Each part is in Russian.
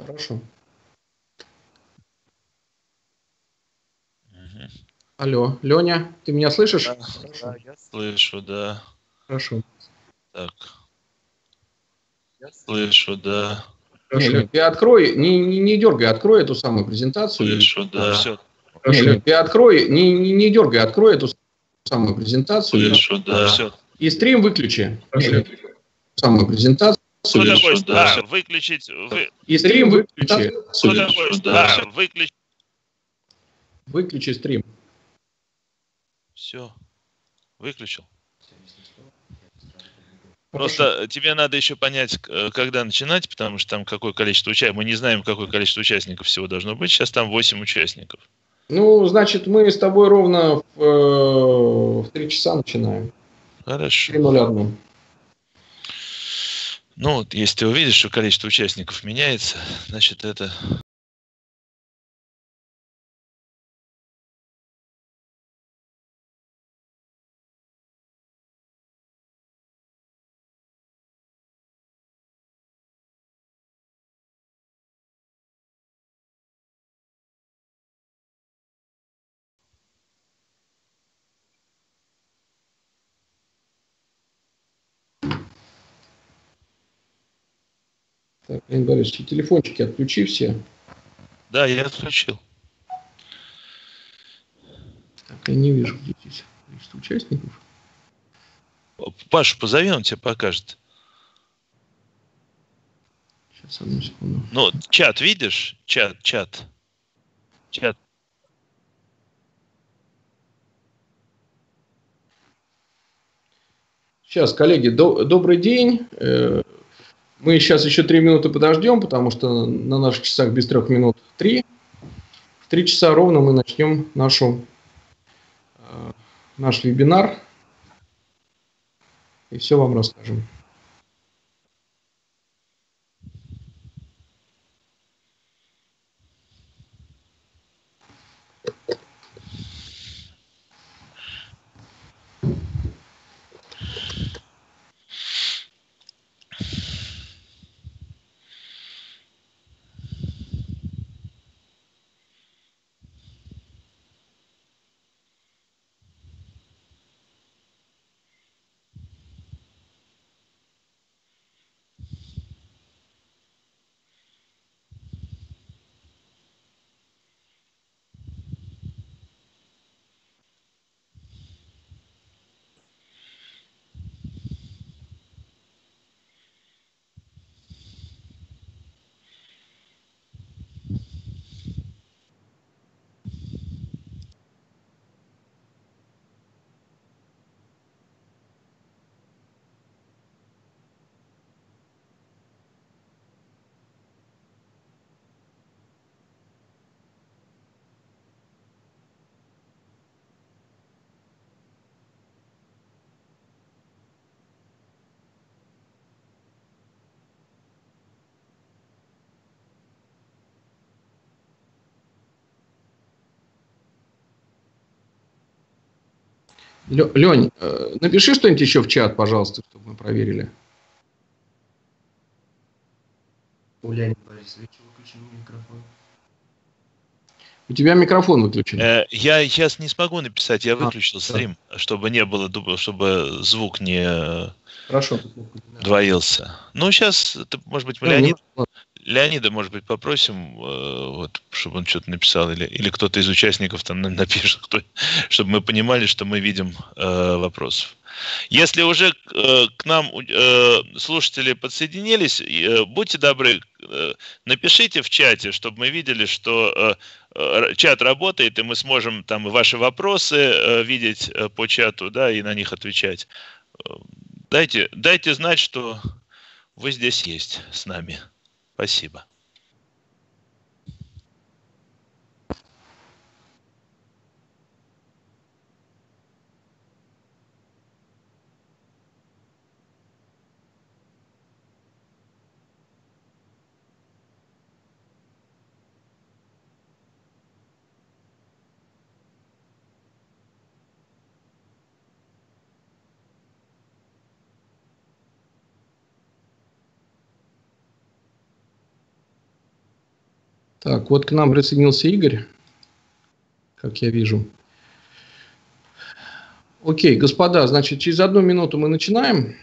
Хорошо. Мгм. Алло, Леня, ты меня слышишь? Да, Хорошо. я слышу, да. Хорошо. Так. Я слышу, да. Не, Лёнь, ты открой, не дергай, открой эту самую презентацию. Слышу, да. Все. Не, Лёнь, ты открой, не дергай, открой эту самую презентацию. Слышу, да. Все. И стрим выключи. Самую презентацию. Что такое? Слышу, да. Да, выключить. И стрим выключи. Что такое? Да, выключить. Выключи стрим. Все. Выключил. Хорошо. Просто тебе надо еще понять, когда начинать, потому что там какое количество участников. Мы не знаем, какое количество участников всего должно быть. Сейчас там 8 участников. Ну, значит, мы с тобой ровно в 3 часа начинаем. Хорошо. 3:01. Ну, вот, если ты увидишь, что количество участников меняется, значит, это... Так, Леонид Борисович, телефончики отключи все. Да, я отключил. Так, я не вижу, где здесь количество участников. Пашу позови, он тебе покажет. Сейчас, одну секунду. Ну, чат видишь? Чат. Сейчас, коллеги, добрый день. Мы сейчас еще 3 минуты подождем, потому что на наших часах без 3 минут 3. В 3 часа ровно мы начнем наш вебинар. И все вам расскажем. Лень, напиши что-нибудь еще в чат, пожалуйста, чтобы мы проверили. У Леонида Борисовича выключен микрофон. У тебя микрофон выключен. Я сейчас не смогу написать, я выключил стрим, чтобы не было, чтобы звук не Хорошо. двоился. Ну, сейчас, может быть, Леонида, может быть, попросим, вот, чтобы он что-то написал, или кто-то из участников там напишет, чтобы мы понимали, что мы видим вопросов. Если уже к нам слушатели подсоединились, будьте добры, напишите в чате, чтобы мы видели, что чат работает, и мы сможем там ваши вопросы видеть по чату, да, и на них отвечать. Дайте знать, что вы здесь есть с нами. Спасибо. Так, вот к нам присоединился Игорь, как я вижу. Окей, господа, значит, через 1 минуту мы начинаем.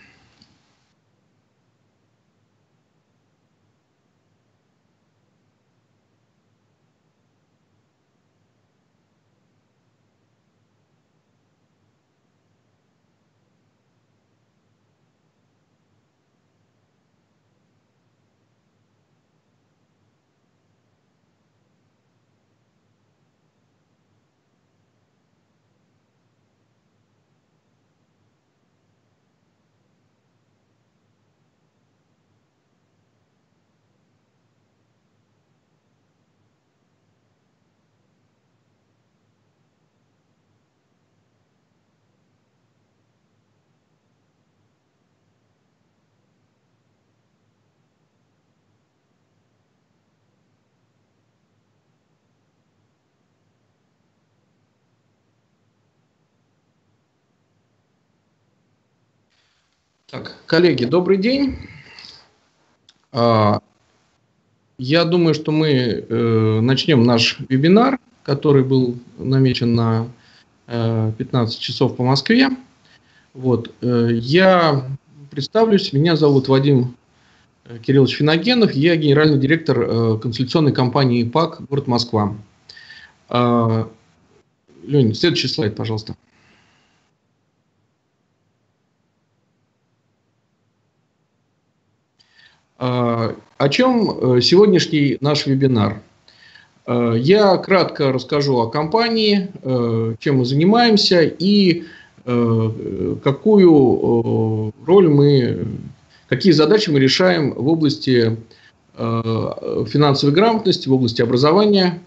Так, коллеги, добрый день. Я думаю, что мы начнем наш вебинар, который был намечен на 15 часов по Москве. Вот. Я представлюсь, меня зовут Вадим Кириллович Финогенов, я генеральный директор консультационной компании ИПАК, город Москва. Лень, следующий слайд, пожалуйста. О чем сегодняшний наш вебинар? Я кратко расскажу о компании, чем мы занимаемся и какие задачи мы решаем в области финансовой грамотности, в области образования,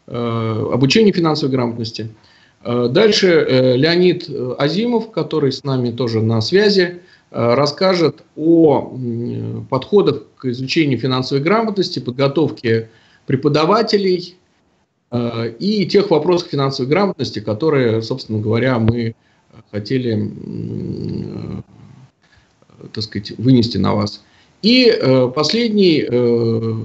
обучения финансовой грамотности. Дальше Леонид Азимов, который с нами тоже на связи, расскажет о подходах к изучению финансовой грамотности, подготовке преподавателей и тех вопросах финансовой грамотности, которые, собственно говоря, мы хотели, так сказать, вынести на вас. И последний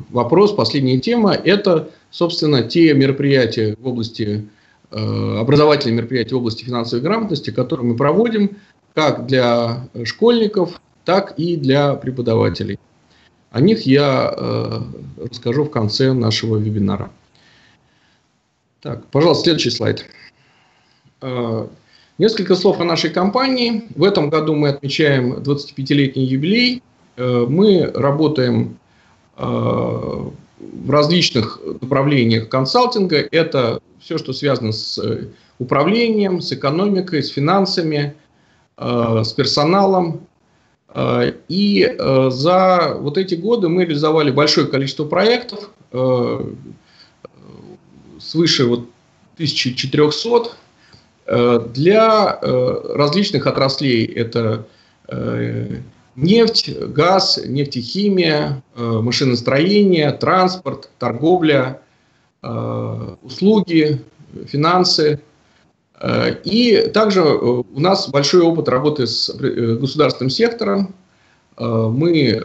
вопрос, последняя тема – это, собственно, те мероприятия в области, образовательные мероприятия в области финансовой грамотности, которые мы проводим как для школьников, так и для преподавателей. О них я расскажу в конце нашего вебинара. Так, пожалуйста, следующий слайд. Несколько слов о нашей компании. В этом году мы отмечаем 25-летний юбилей. Мы работаем в различных направлениях консалтинга. Это все, что связано с управлением, с экономикой, с финансами, с персоналом. И за вот эти годы мы реализовали большое количество проектов, свыше 1400, для различных отраслей. Это нефть, газ, нефтехимия, машиностроение, транспорт, торговля, услуги, финансы. И также у нас большой опыт работы с государственным сектором. Мы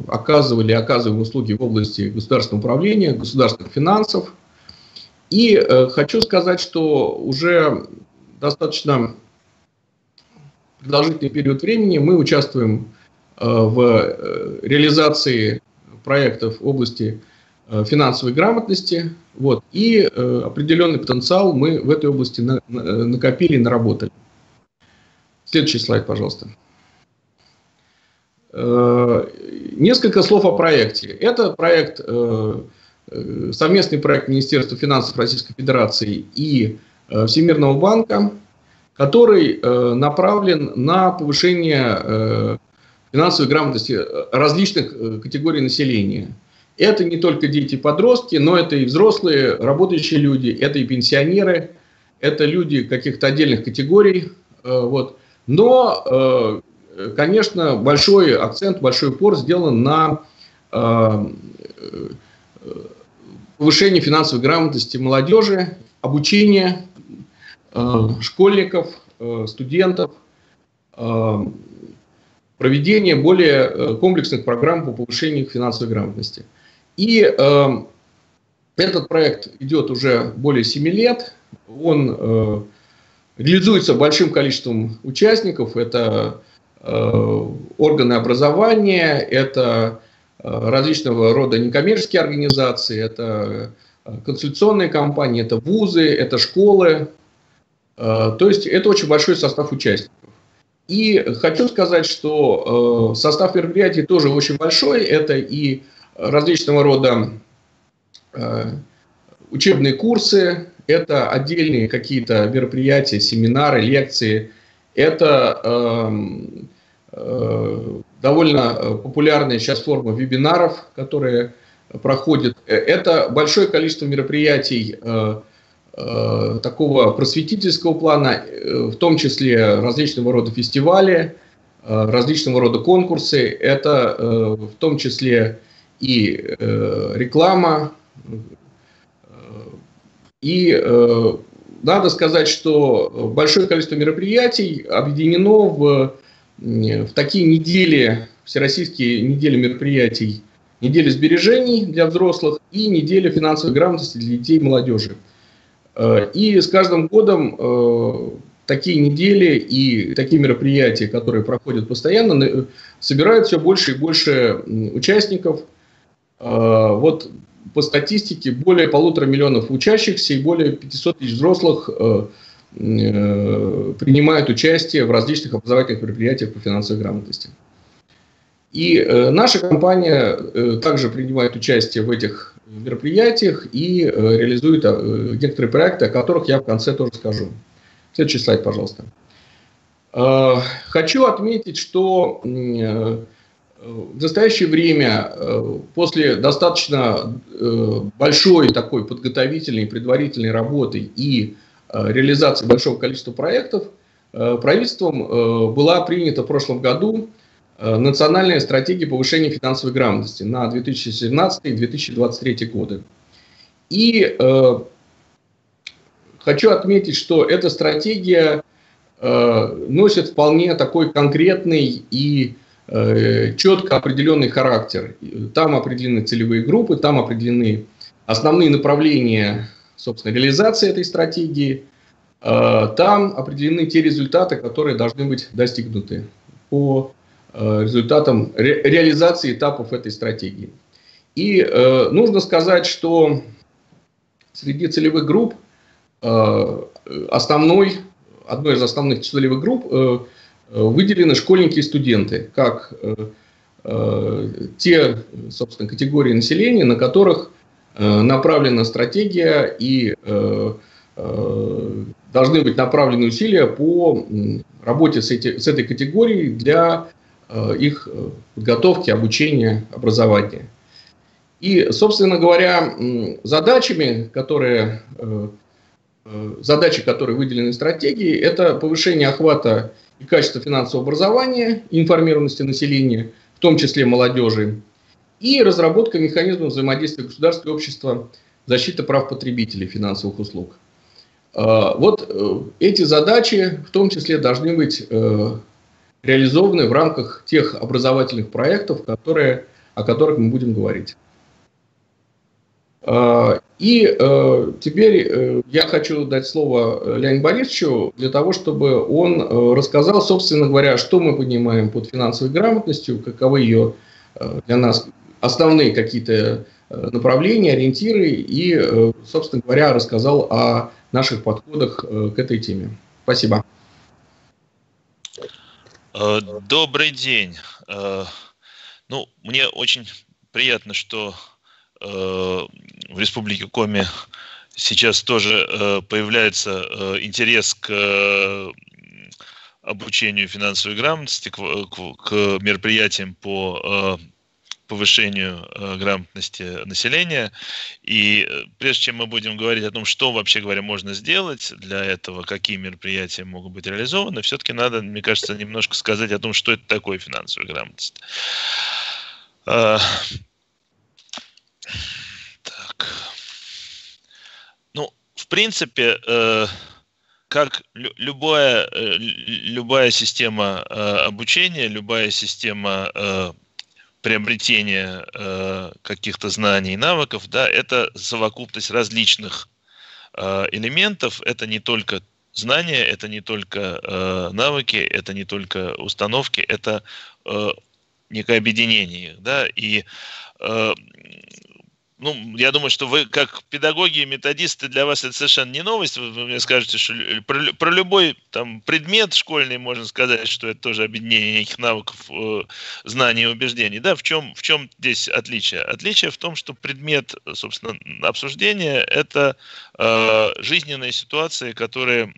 оказывали и оказываем услуги в области государственного управления, государственных финансов. И хочу сказать, что уже достаточно продолжительный период времени мы участвуем в реализации проектов в области финансовой грамотности. Вот, и определенный потенциал мы в этой области накопили и наработали. Следующий слайд, пожалуйста. Несколько слов о проекте. Это проект, совместный проект Министерства финансов Российской Федерации и Всемирного банка, который направлен на повышение финансовой грамотности различных категорий населения. Это не только дети и подростки, но это и взрослые, работающие люди, это и пенсионеры, это люди каких-то отдельных категорий. Вот. Но, конечно, большой акцент, большой упор сделан на повышение финансовой грамотности молодежи, обучение школьников, студентов, проведение более комплексных программ по повышению финансовой грамотности. И Этот проект идет уже более 7 лет. Он реализуется большим количеством участников. Это органы образования, это различного рода некоммерческие организации, это консультационные компании, это вузы, это школы. То есть это очень большой состав участников. И хочу сказать, что состав мероприятий тоже очень большой. Это и различного рода учебные курсы, это отдельные какие-то мероприятия, семинары, лекции. Это довольно популярная сейчас форма вебинаров, которые проходят. Это большое количество мероприятий такого просветительского плана, в том числе различного рода фестивали, различного рода конкурсы. Это в том числе и реклама. И надо сказать, что большое количество мероприятий объединено в такие недели, всероссийские недели мероприятий, недели сбережений для взрослых и неделя финансовой грамотности для детей и молодежи. И с каждым годом такие недели и такие мероприятия, которые проходят постоянно, собирают все больше и больше участников. Вот по статистике более 1,5 миллиона учащихся и более 500 тысяч взрослых принимают участие в различных образовательных мероприятиях по финансовой грамотности. И наша компания также принимает участие в этих мероприятиях и реализует некоторые проекты, о которых я в конце тоже скажу. Следующий слайд, пожалуйста. Хочу отметить, что в настоящее время, после достаточно большой такой подготовительной, предварительной работы и реализации большого количества проектов, правительством была принята в прошлом году национальная стратегия повышения финансовой грамотности на 2017-2023 годы. И хочу отметить, что эта стратегия носит вполне такой конкретный и четко определенный характер. Там определены целевые группы, там определены основные направления, собственно, реализации этой стратегии, там определены те результаты, которые должны быть достигнуты по результатам реализации этапов этой стратегии. И нужно сказать, что среди целевых групп одной из основных целевых групп выделены школьники и студенты, как те, собственно, категории населения, на которых направлена стратегия и должны быть направлены усилия по работе с этой категорией для их подготовки, обучения, образования. И, собственно говоря, задачи, которые выделены в стратегии, это повышение охвата и качества финансового образования, информированности населения, в том числе молодежи, и разработка механизмов взаимодействия государства и общества, защиты прав потребителей финансовых услуг. Вот эти задачи в том числе должны быть реализованы в рамках тех образовательных проектов, о которых мы будем говорить. И теперь я хочу дать слово Леониду Борисовичу для того, чтобы он рассказал, собственно говоря, что мы понимаем под финансовой грамотностью, каковы ее для нас основные какие-то направления, ориентиры и, собственно говоря, рассказал о наших подходах к этой теме. Спасибо. Добрый день. Ну, мне очень приятно, что в Республике Коми сейчас тоже появляется интерес к обучению финансовой грамотности, к мероприятиям по повышению грамотности населения. И прежде чем мы будем говорить о том, что вообще говоря можно сделать для этого, какие мероприятия могут быть реализованы, все-таки надо, мне кажется, немножко сказать о том, что это такое финансовая грамотность. Так. Ну, в принципе, как любая система обучения, любая система приобретения каких-то знаний и навыков, да, это совокупность различных элементов, это не только знания, это не только навыки, это не только установки, это некое объединение их, да, и ну, я думаю, что вы, как педагоги и методисты, для вас это совершенно не новость. Вы мне скажете, что про любой там предмет школьный можно сказать, что это тоже объединение неких навыков, знаний и убеждений. Да, в чем здесь отличие? Отличие в том, что предмет, собственно, обсуждения – это жизненные ситуации, которые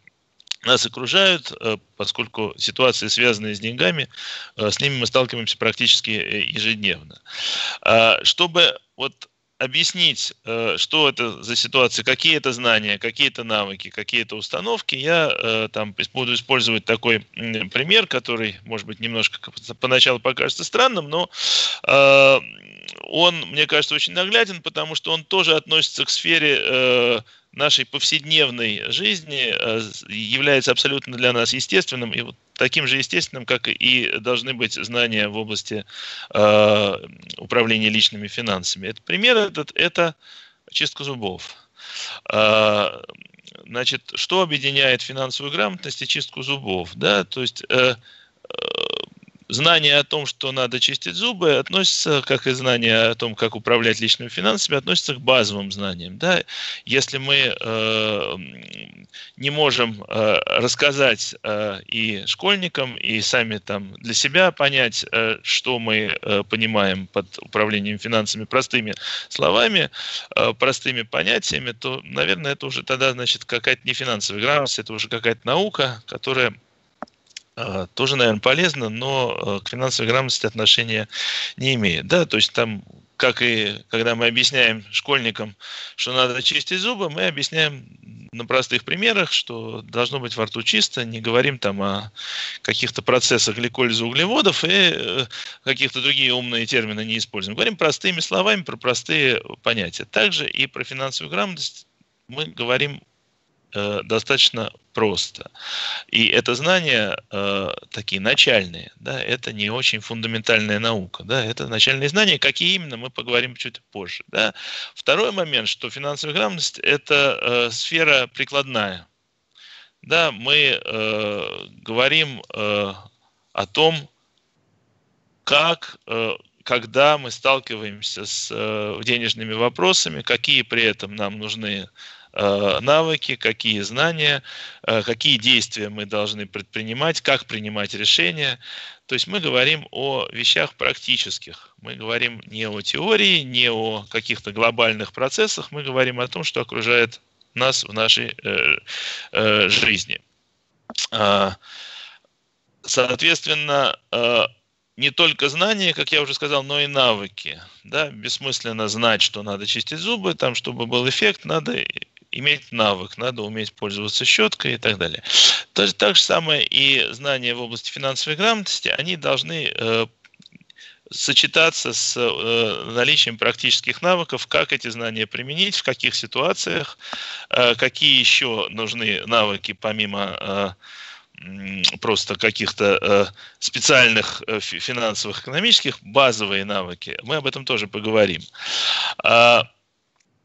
нас окружают, поскольку ситуации, связанные с деньгами, с ними мы сталкиваемся практически ежедневно. Чтобы вот объяснить, что это за ситуация, какие это знания, какие это навыки, какие это установки, я там буду использовать такой пример, который, может быть, немножко поначалу покажется странным, но он, мне кажется, очень нагляден, потому что он тоже относится к сфере нашей повседневной жизни, является абсолютно для нас естественным, и вот таким же естественным, как и должны быть знания в области управления личными финансами. Этот пример это чистка зубов. Значит, что объединяет финансовую грамотность и чистку зубов? Да? То есть знание о том, что надо чистить зубы, относится, как и знание о том, как управлять личными финансами, относится к базовым знаниям. Да? Если мы не можем рассказать и школьникам, и сами там для себя понять, что мы понимаем под управлением финансами простыми словами, простыми понятиями, то, наверное, это уже тогда, значит, какая-то не финансовая грамотность, это уже какая-то наука, которая тоже, наверное, полезно, но к финансовой грамотности отношения не имеет. Да? То есть там, как и когда мы объясняем школьникам, что надо чистить зубы, мы объясняем на простых примерах, что должно быть во рту чисто, не говорим там о каких-то процессах гликолиза углеводов и каких-то другие умные термины не используем. Говорим простыми словами про простые понятия. Также и про финансовую грамотность мы говорим достаточно просто. И это знания такие начальные, да, это не очень фундаментальная наука, да, это начальные знания, какие именно, мы поговорим чуть позже. Да. Второй момент, что финансовая грамотность – это сфера прикладная. Да, мы говорим о том, как, когда мы сталкиваемся с денежными вопросами, какие при этом нам нужны навыки, какие знания, какие действия мы должны предпринимать, как принимать решения. То есть мы говорим о вещах практических. Мы говорим не о теории, не о каких-то глобальных процессах, мы говорим о том, что окружает нас в нашей жизни. Соответственно, не только знания, как я уже сказал, но и навыки. Да? Бессмысленно знать, что надо чистить зубы, там, чтобы был эффект, надо иметь навык, надо уметь пользоваться щеткой и так далее. Так же самое и знания в области финансовой грамотности, они должны сочетаться с наличием практических навыков, как эти знания применить, в каких ситуациях, какие еще нужны навыки помимо просто каких-то специальных финансовых, экономических, базовые навыки. Мы об этом тоже поговорим.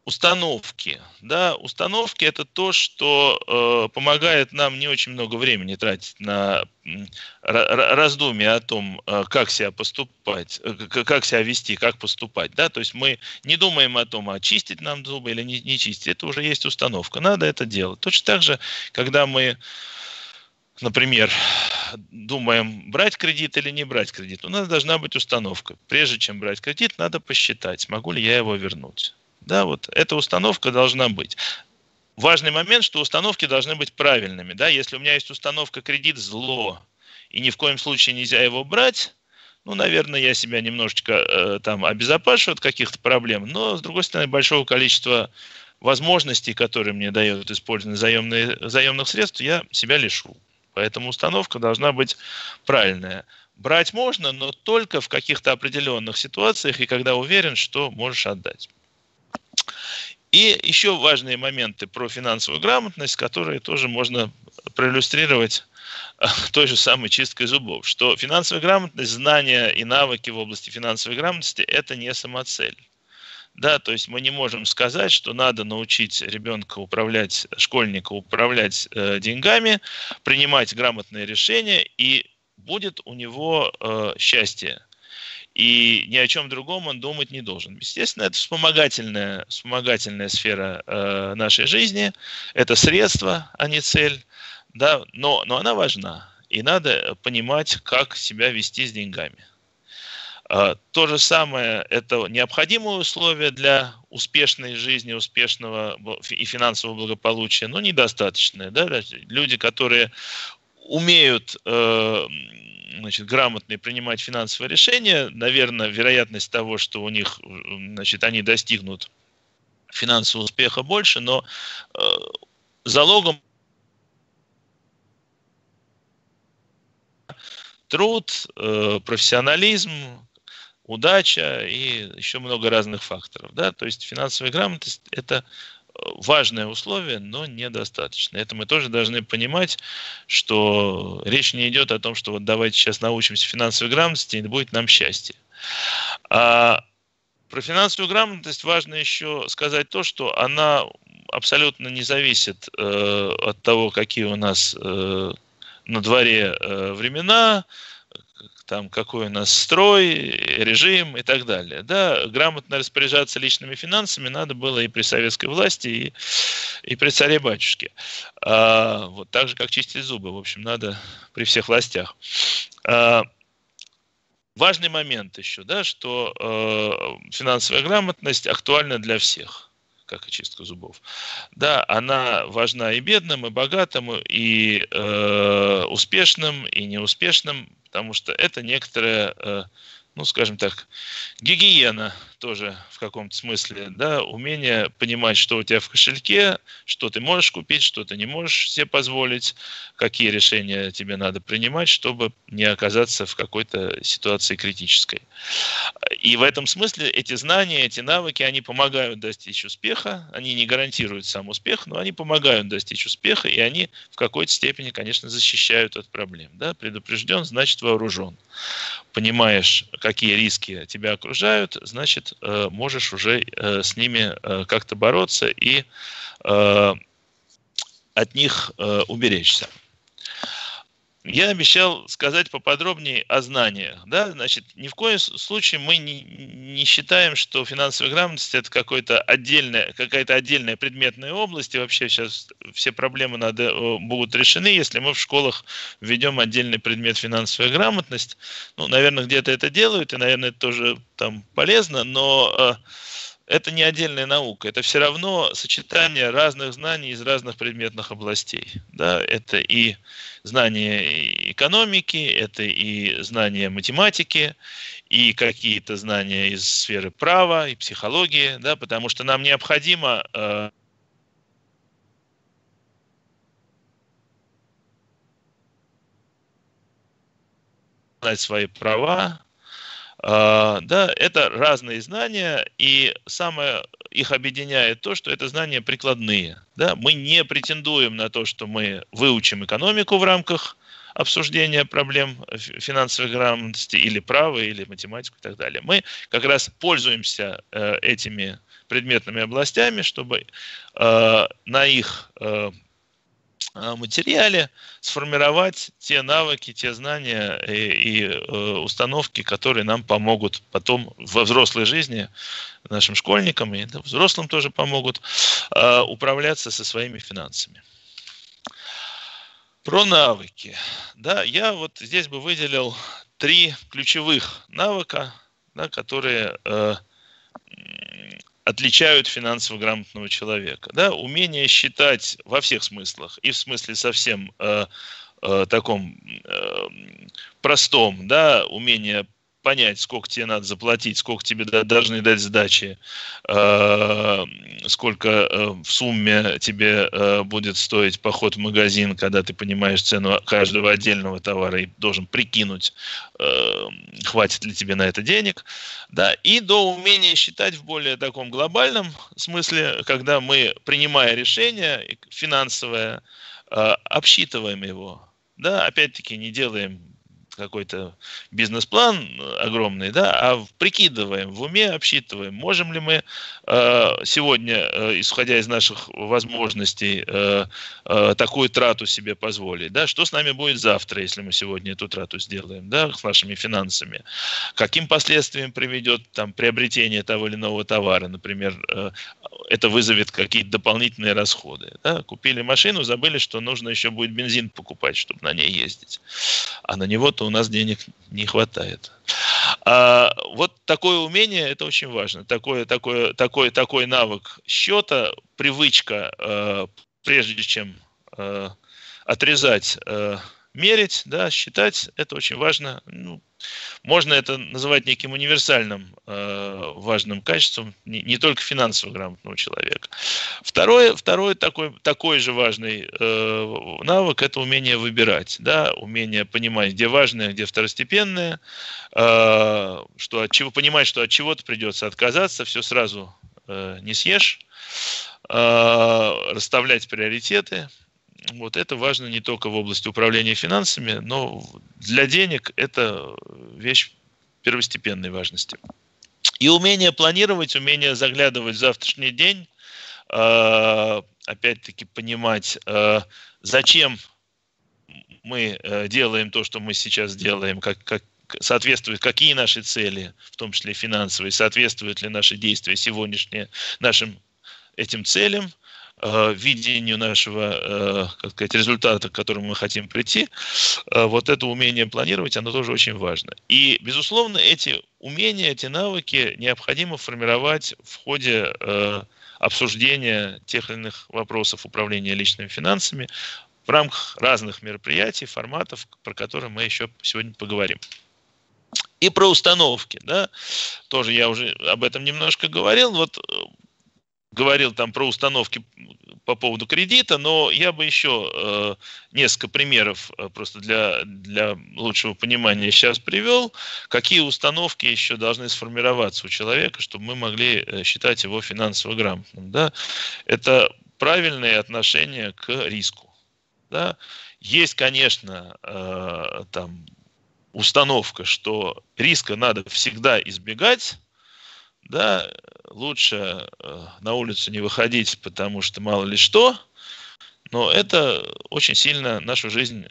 Установки. Да, установки – это то, что помогает нам не очень много времени тратить на раздумья о том, как себя поступать, как себя вести, как поступать. Да? То есть мы не думаем о том, чистить нам зубы или не чистить. Это уже есть установка. Надо это делать. Точно так же, когда мы, например, думаем, брать кредит или не брать кредит, у нас должна быть установка. Прежде чем брать кредит, надо посчитать, смогу ли я его вернуть. Да, вот эта установка должна быть. Важный момент, что установки должны быть правильными. Да? Если у меня есть установка «кредит – зло», и ни в коем случае нельзя его брать, ну, наверное, я себя немножечко там обезопашу от каких-то проблем, но, с другой стороны, большого количества возможностей, которые мне дает использование заемных средств, я себя лишу. Поэтому установка должна быть правильная. Брать можно, но только в каких-то определенных ситуациях и когда уверен, что можешь отдать. И еще важные моменты про финансовую грамотность, которые тоже можно проиллюстрировать той же самой чисткой зубов, что финансовая грамотность, знания и навыки в области финансовой грамотности – это не самоцель. Да, то есть мы не можем сказать, что надо научить ребенка управлять, школьника управлять деньгами, принимать грамотные решения, и будет у него счастье. И ни о чем другом он думать не должен. Естественно, это вспомогательная сфера нашей жизни, это средство, а не цель, да, но она важна, и надо понимать, как себя вести с деньгами. То же самое, это необходимое условие для успешной жизни, успешного и финансового благополучия, но недостаточное. Да? Люди, которые умеют грамотно принимать финансовые решения, наверное, вероятность того, что у них, они достигнут финансового успеха больше, но залогом труд, профессионализм, удача и еще много разных факторов. Да? То есть финансовая грамотность – это важное условие, но недостаточно. Это мы тоже должны понимать, что речь не идет о том, что вот давайте сейчас научимся финансовой грамотности, и будет нам счастье. А про финансовую грамотность важно еще сказать то, что она абсолютно не зависит от того, какие у нас на дворе времена, там, какой у нас строй, режим и так далее. Да, грамотно распоряжаться личными финансами надо было и при советской власти, и при царе-батюшке. Вот, так же, как чистить зубы, в общем, надо при всех властях. Важный момент еще, да, что финансовая грамотность актуальна для всех, как и чистка зубов. Да, она важна и бедным, и богатым, и успешным, и неуспешным, потому что это некоторая, скажем так, гигиена тоже в каком-то смысле, да, умение понимать, что у тебя в кошельке, что ты можешь купить, что ты не можешь себе позволить, какие решения тебе надо принимать, чтобы не оказаться в какой-то ситуации критической. И в этом смысле эти знания, эти навыки, они помогают достичь успеха, они не гарантируют сам успех, но они помогают достичь успеха, и они в какой-то степени, конечно, защищают от проблем. Да? Предупрежден, значит вооружен. Понимаешь, какие риски тебя окружают, значит, можешь уже с ними как-то бороться и от них уберечься. Я обещал сказать поподробнее о знаниях. Да? Значит, ни в коем случае мы не считаем, что финансовая грамотность – это какая-то отдельная предметная область, и вообще сейчас все проблемы будут решены, если мы в школах введем отдельный предмет финансовая грамотность. Наверное, где-то это делают, и, наверное, это тоже там полезно, но это не отдельная наука, это все равно сочетание разных знаний из разных предметных областей. Да? Это и знания экономики, это и знания математики, и какие-то знания из сферы права и психологии, да? Потому что нам необходимо знать свои права. Да, это разные знания, и самое их объединяет то, что это знания прикладные. Да? Мы не претендуем на то, что мы выучим экономику в рамках обсуждения проблем финансовой грамотности или права, или математику и так далее. Мы как раз пользуемся этими предметными областями, чтобы на их материале сформировать те навыки, те знания и установки, которые нам помогут потом во взрослой жизни, нашим школьникам и взрослым тоже помогут управляться со своими финансами. Про навыки. Да, я вот здесь бы выделил 3 ключевых навыка, да, которые отличают финансово грамотного человека. Да? Умение считать во всех смыслах, и в смысле совсем таком простом, да, умение понять, сколько тебе надо заплатить, сколько тебе должны дать сдачи, сколько в сумме тебе будет стоить поход в магазин, когда ты понимаешь цену каждого отдельного товара и должен прикинуть, хватит ли тебе на это денег, да, и до умения считать в более таком глобальном смысле, когда мы, принимая решение финансовое, обсчитываем его, да, опять-таки не делаем какой-то бизнес-план огромный, да, а прикидываем, в уме обсчитываем, можем ли мы сегодня, исходя из наших возможностей, такую трату себе позволить, да, что с нами будет завтра, если мы сегодня эту трату сделаем, да, с нашими финансами, каким последствиям приведет там приобретение того или иного товара, например, это вызовет какие-то дополнительные расходы, да? Купили машину, забыли, что нужно еще будет бензин покупать, чтобы на ней ездить, а на него-то у нас денег не хватает. Вот такое умение, это очень важно. Такой навык счета, привычка, прежде чем отрезать, мерить, да, считать, это очень важно. Ну, можно это называть неким универсальным важным качеством не только финансово грамотного человека. Второй такой же важный навык – это умение выбирать, да, умение понимать, где важное, где второстепенное, понимать, что от чего-то придется отказаться, все сразу не съешь, расставлять приоритеты. Вот это важно не только в области управления финансами, но для денег это вещь первостепенной важности. И умение планировать, умение заглядывать в завтрашний день, опять-таки понимать, зачем мы делаем то, что мы сейчас делаем, соответствует, какие наши цели, в том числе финансовые, соответствуют ли наши действия сегодняшние нашим этим целям, видению нашего, как сказать, результата, к которому мы хотим прийти, вот это умение планировать, оно тоже очень важно. И, безусловно, эти умения, эти навыки необходимо формировать в ходе обсуждения тех или иных вопросов управления личными финансами в рамках разных мероприятий, форматов, про которые мы еще сегодня поговорим. И про установки, да, тоже я уже об этом немножко говорил, говорил там про установки по поводу кредита, но я бы еще несколько примеров просто для лучшего понимания сейчас привел, какие установки еще должны сформироваться у человека, чтобы мы могли считать его финансово грамотным. Да? Это правильное отношение к риску. Да? Есть, конечно, там установка, что риска надо всегда избегать, да, лучше на улицу не выходить, потому что мало ли что, но это очень сильно нашу жизнь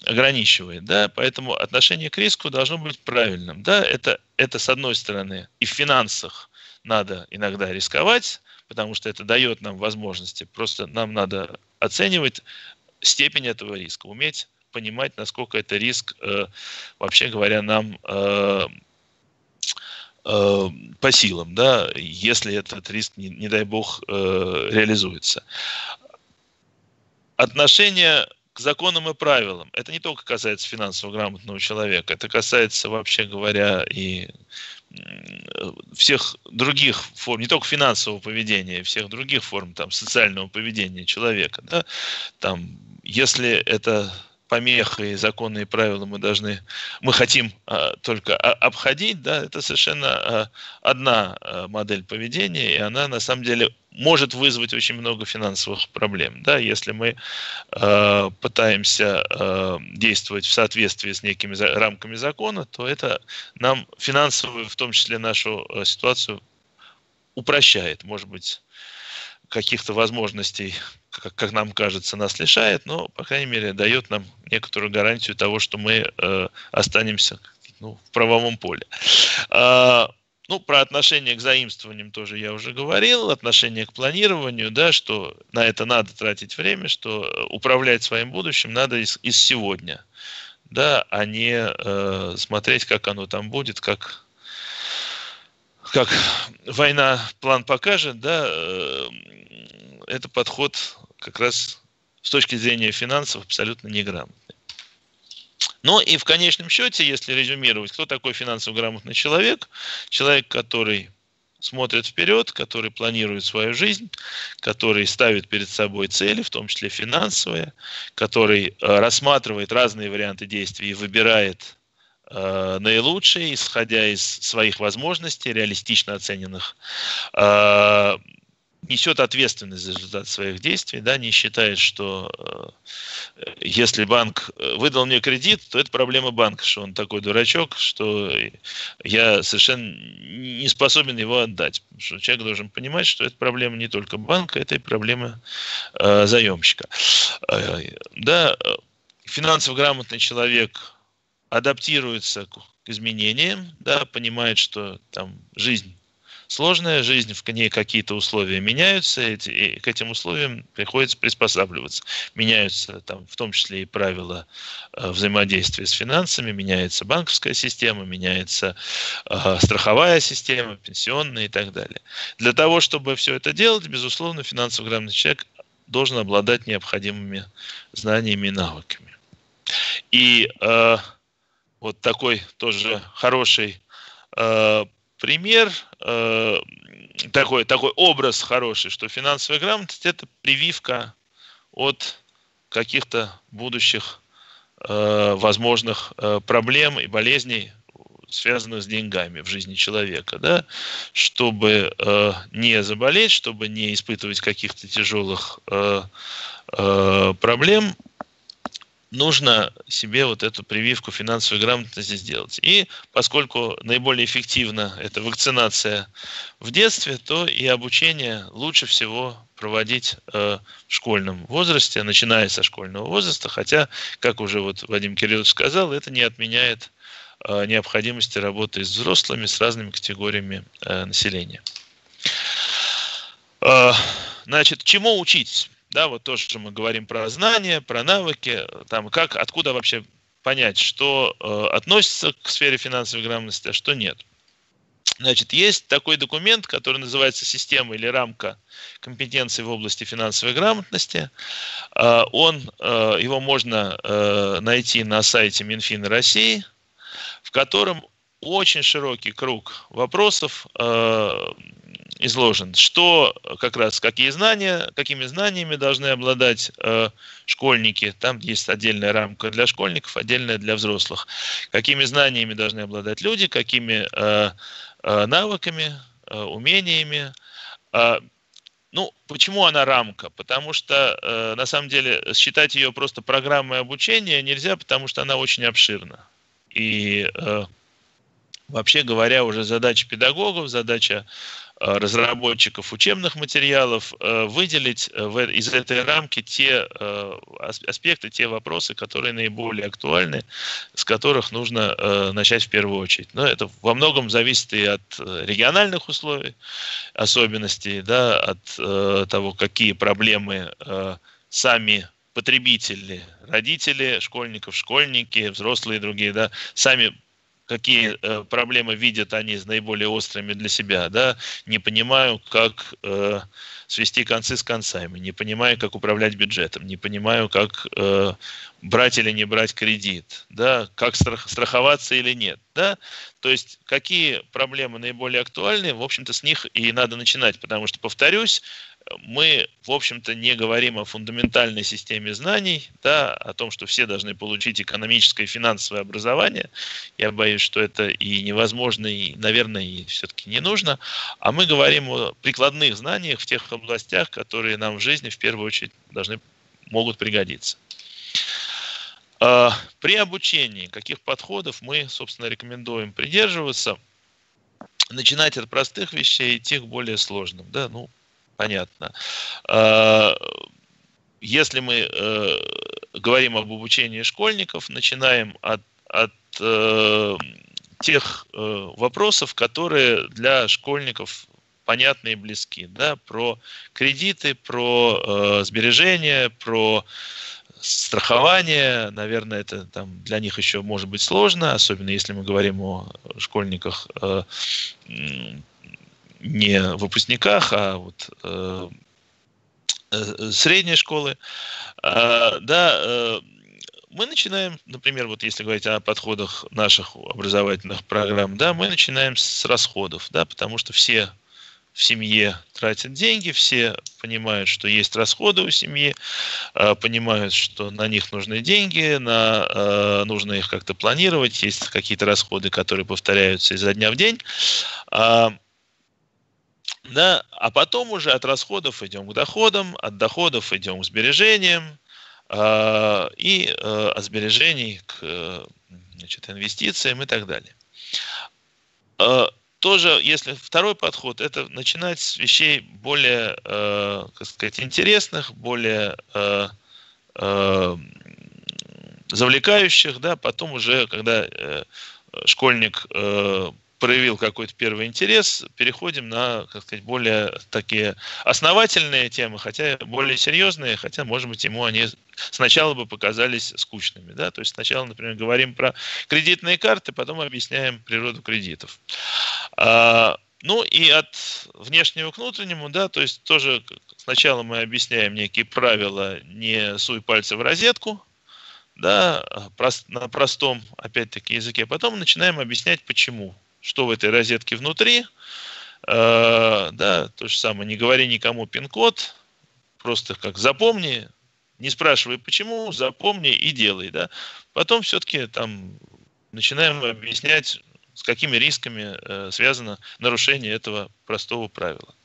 ограничивает, да, поэтому отношение к риску должно быть правильным, да, это с одной стороны и в финансах надо иногда рисковать, потому что это дает нам возможности, просто нам надо оценивать степень этого риска, уметь понимать, насколько это риск, вообще говоря, нам по силам, да, если этот риск, не дай бог, реализуется. Отношение к законам и правилам. Это не только касается финансово грамотного человека, это касается, вообще говоря, и всех других форм, не только финансового поведения, всех других форм там, социального поведения человека. Да? Там, если это помеха и законы и правила мы хотим только обходить, да, это совершенно одна модель поведения, и она на самом деле может вызвать очень много финансовых проблем. Да, если мы пытаемся действовать в соответствии с некими рамками закона, то это нам финансовую, в том числе нашу ситуацию, упрощает, может быть, каких-то возможностей, как нам кажется, нас лишает, но, по крайней мере, дает нам некоторую гарантию того, что мы останемся в правовом поле. Про отношение к заимствованиям тоже я уже говорил, отношение к планированию, да, что на это надо тратить время, что управлять своим будущим надо из сегодня, да, а не смотреть, как оно там будет, как война план покажет, да, это подход как раз с точки зрения финансов абсолютно неграмотный. Ну и в конечном счете, если резюмировать, кто такой финансово грамотный человек? Человек, который смотрит вперед, который планирует свою жизнь, который ставит перед собой цели, в том числе финансовые, который рассматривает разные варианты действий и выбирает наилучшие, исходя из своих возможностей, реалистично оцененных, несет ответственность за результат своих действий, да, не считает, что если банк выдал мне кредит, то это проблема банка, что он такой дурачок, что я совершенно не способен его отдать. Потому что человек должен понимать, что это проблема не только банка, это и проблема заемщика. Да, финансово грамотный человек адаптируется к изменениям, да, понимает, что там жизнь сложная, жизнь, в ней какие-то условия меняются, и к этим условиям приходится приспосабливаться. Меняются там, в том числе и правила взаимодействия с финансами, меняется банковская система, меняется страховая система, пенсионная и так далее. Для того, чтобы все это делать, безусловно, финансово грамотный человек должен обладать необходимыми знаниями и навыками. И вот такой тоже хороший пример, такой образ хороший, что финансовая грамотность – это прививка от каких-то будущих возможных проблем и болезней, связанных с деньгами в жизни человека, да? Чтобы не заболеть, чтобы не испытывать каких-то тяжелых проблем, нужно себе вот эту прививку финансовой грамотности сделать. И поскольку наиболее эффективна эта вакцинация в детстве, то и обучение лучше всего проводить в школьном возрасте, начиная со школьного возраста, хотя, как уже вот Вадим Кириллович сказал, это не отменяет необходимости работы с взрослыми, с разными категориями населения. Значит, чему учить? Да, вот тоже мы говорим про знания, про навыки, там, откуда вообще понять, что относится к сфере финансовой грамотности, а что нет. Значит, есть такой документ, который называется «Система или рамка компетенций в области финансовой грамотности». Его можно найти на сайте Минфина России, в котором очень широкий круг вопросов изложен, что как раз какими знаниями должны обладать школьники, там есть отдельная рамка для школьников, отдельная для взрослых, какими знаниями должны обладать люди, какими навыками, умениями. Ну, почему она рамка? Потому что, на самом деле, считать ее просто программой обучения нельзя, потому что она очень обширна. И, вообще говоря, уже задача педагогов, задача разработчиков учебных материалов выделить из этой рамки те аспекты, те вопросы, которые наиболее актуальны, с которых нужно начать в первую очередь. Но это во многом зависит и от региональных условий, особенностей, да, от того, какие проблемы сами потребители, родители школьников, школьники, взрослые и другие, да, сами какие проблемы видят они наиболее острыми для себя, да, не понимаю, как свести концы с концами, не понимаю, как управлять бюджетом, не понимаю, как брать или не брать кредит, да, как страховаться или нет, да, то есть какие проблемы наиболее актуальны, в общем-то, с них и надо начинать, потому что, повторюсь, мы, в общем-то, не говорим о фундаментальной системе знаний, да, о том, что все должны получить экономическое и финансовое образование. Я боюсь, что это и невозможно, и, наверное, и все-таки не нужно. А мы говорим о прикладных знаниях в тех областях, которые нам в жизни в первую очередь могут пригодиться. При обучении каких подходов мы, собственно, рекомендуем придерживаться? Начинать от простых вещей, идти к более сложным, да, ну, понятно. Если мы говорим об обучении школьников, начинаем от тех вопросов, которые для школьников понятны и близки, да, про кредиты, про сбережения, про страхование. Наверное, это там для них еще может быть сложно, особенно если мы говорим о школьниках не выпускниках, а вот средней школы. Да, мы начинаем, например, вот если говорить о подходах наших образовательных программ, да, мы начинаем с расходов, да, потому что все в семье тратят деньги, все понимают, что есть расходы у семьи, понимают, что на них нужны деньги, нужно их как-то планировать, есть какие-то расходы, которые повторяются изо дня в день. Да, а потом уже от расходов идем к доходам, от доходов идем к сбережениям, и от сбережений к, значит, инвестициям и так далее. Тоже, если второй подход, это начинать с вещей более, как сказать, интересных, более завлекающих, да, потом уже, когда школьник проявил какой-то первый интерес, переходим на, как сказать, более такие основательные темы, хотя более серьезные, хотя, может быть, ему они сначала бы показались скучными. Да? То есть сначала, например, говорим про кредитные карты, потом объясняем природу кредитов. Ну и от внешнего к внутреннему, да, то есть тоже сначала мы объясняем некие правила, не суй пальцы в розетку, да, на простом, опять-таки, языке, потом начинаем объяснять, почему. Что в этой розетке внутри, да, то же самое, не говори никому пин-код, просто как запомни, не спрашивай почему, запомни и делай, да. Потом все-таки там начинаем объяснять, с какими рисками связано нарушение этого простого правила.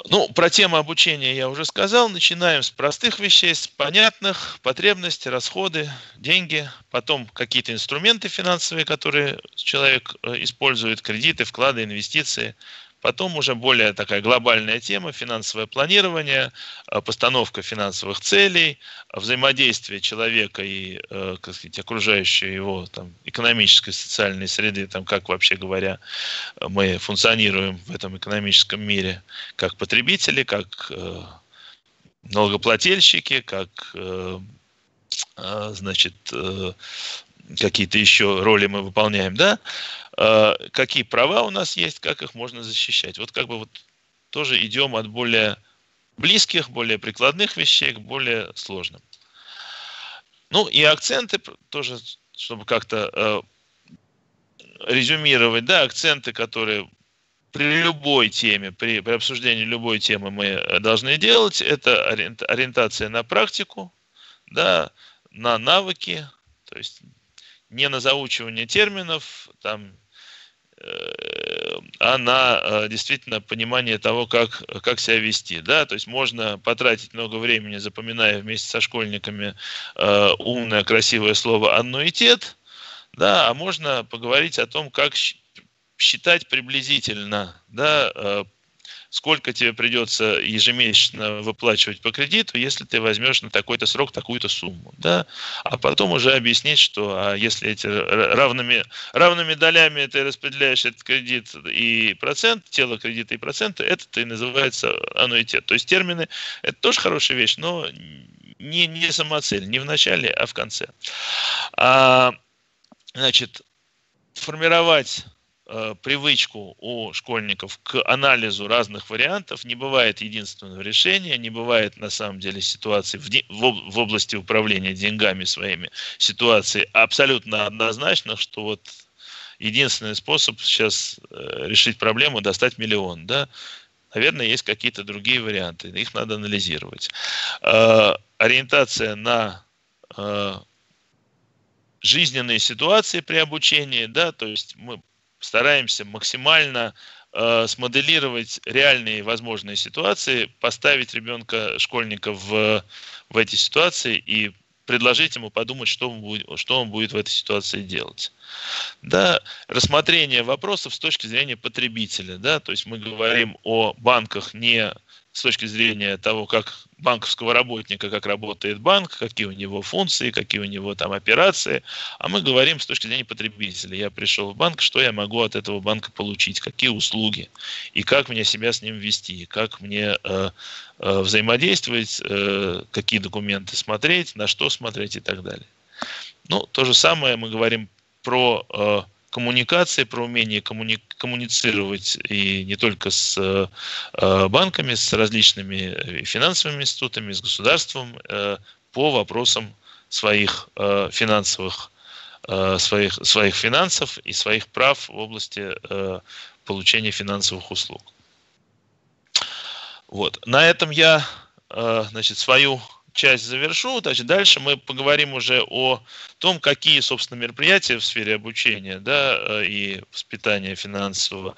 Ну, про тему обучения я уже сказал. Начинаем с простых вещей, с понятных: потребности, расходы, деньги, потом какие-то инструменты финансовые, которые человек использует, кредиты, вклады, инвестиции. Потом уже более такая глобальная тема: финансовое планирование, постановка финансовых целей, взаимодействие человека и, как сказать, окружающей его там экономической, социальной среды, там, как, вообще говоря, мы функционируем в этом экономическом мире, как потребители, как налогоплательщики, как, значит, какие-то еще роли мы выполняем, да, какие права у нас есть, как их можно защищать. Вот как бы вот тоже идем от более близких, более прикладных вещей к более сложным. Ну и акценты тоже, чтобы как-то резюмировать, да, акценты, которые при любой теме, при обсуждении любой темы мы должны делать, это ориентация на практику, да, на навыки, то есть не на заучивание терминов, там, а на действительно понимание того, как себя вести. Да? То есть можно потратить много времени, запоминая вместе со школьниками умное, красивое слово «аннуитет», да? А можно поговорить о том, как считать приблизительно, да, сколько тебе придется ежемесячно выплачивать по кредиту, если ты возьмешь на такой-то срок такую-то сумму. Да? А потом уже объяснить, что если эти равными долями ты распределяешь этот кредит и процент, тело кредита и процента, это и называется аннуитет. То есть термины – это тоже хорошая вещь, но не самоцель, не в начале, а в конце. Значит, формировать привычку у школьников к анализу разных вариантов. Не бывает единственного решения, не бывает на самом деле ситуаций в области управления деньгами своими, ситуаций абсолютно однозначных, что вот единственный способ сейчас решить проблему — достать миллион. Да? Наверное, есть какие-то другие варианты, их надо анализировать. Ориентация на жизненные ситуации при обучении, да, то есть мы стараемся максимально смоделировать реальные возможные ситуации, поставить ребенка, школьника в эти ситуации и предложить ему подумать, что он будет в этой ситуации делать. Да, рассмотрение вопросов с точки зрения потребителя. Да, то есть мы говорим о банках не с точки зрения того, как банковского работника, как работает банк, какие у него функции, какие у него там операции, а мы говорим с точки зрения потребителя. Я пришел в банк, что я могу от этого банка получить, какие услуги, и как мне себя с ним вести, как мне взаимодействовать, какие документы смотреть, на что смотреть и так далее. Ну, то же самое мы говорим про коммуникации, про умение коммуницировать и не только с банками, с различными финансовыми институтами, с государством, по вопросам своих финансовых финансов и своих прав в области получения финансовых услуг. Вот. На этом я, значит, свою часть завершу. Значит, дальше мы поговорим уже о том, какие, собственно, мероприятия в сфере обучения, да, и воспитания финансового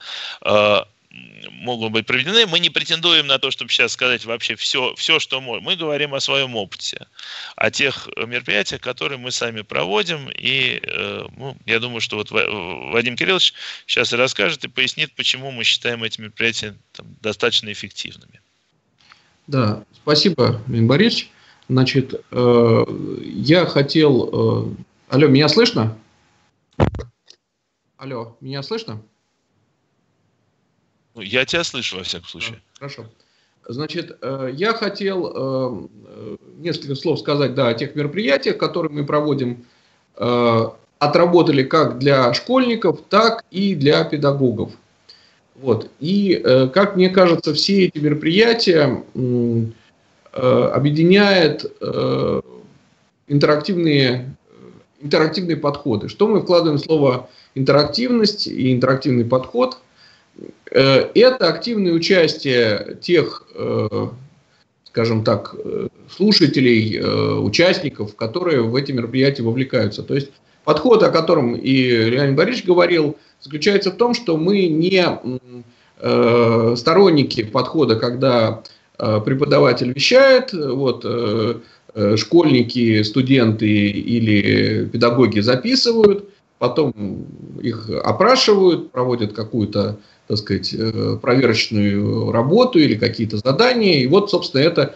могут быть проведены. Мы не претендуем на то, чтобы сейчас сказать вообще все, что можем. Мы говорим о своем опыте, о тех мероприятиях, которые мы сами проводим. И я думаю, что вот Вадим Кириллович сейчас расскажет и пояснит, почему мы считаем эти мероприятия достаточно эффективными. Да, спасибо, Леонид Борисович. Значит, я хотел... Алло, меня слышно? Алло, меня слышно? Я тебя слышу, во всяком случае. Хорошо. Значит, я хотел несколько слов сказать, да, о тех мероприятиях, которые мы проводим, отработали как для школьников, так и для педагогов. Вот. И, как мне кажется, все эти мероприятия объединяют интерактивные подходы. Что мы вкладываем в слово интерактивность и интерактивный подход? Это активное участие тех, скажем так, слушателей, участников, которые в эти мероприятия вовлекаются. То есть подход, о котором и Леонид Борисович говорил, заключается в том, что мы не сторонники подхода, когда преподаватель вещает, вот, школьники, студенты или педагоги записывают, потом их опрашивают, проводят какую-то, так сказать, проверочную работу или какие-то задания. И вот, собственно, это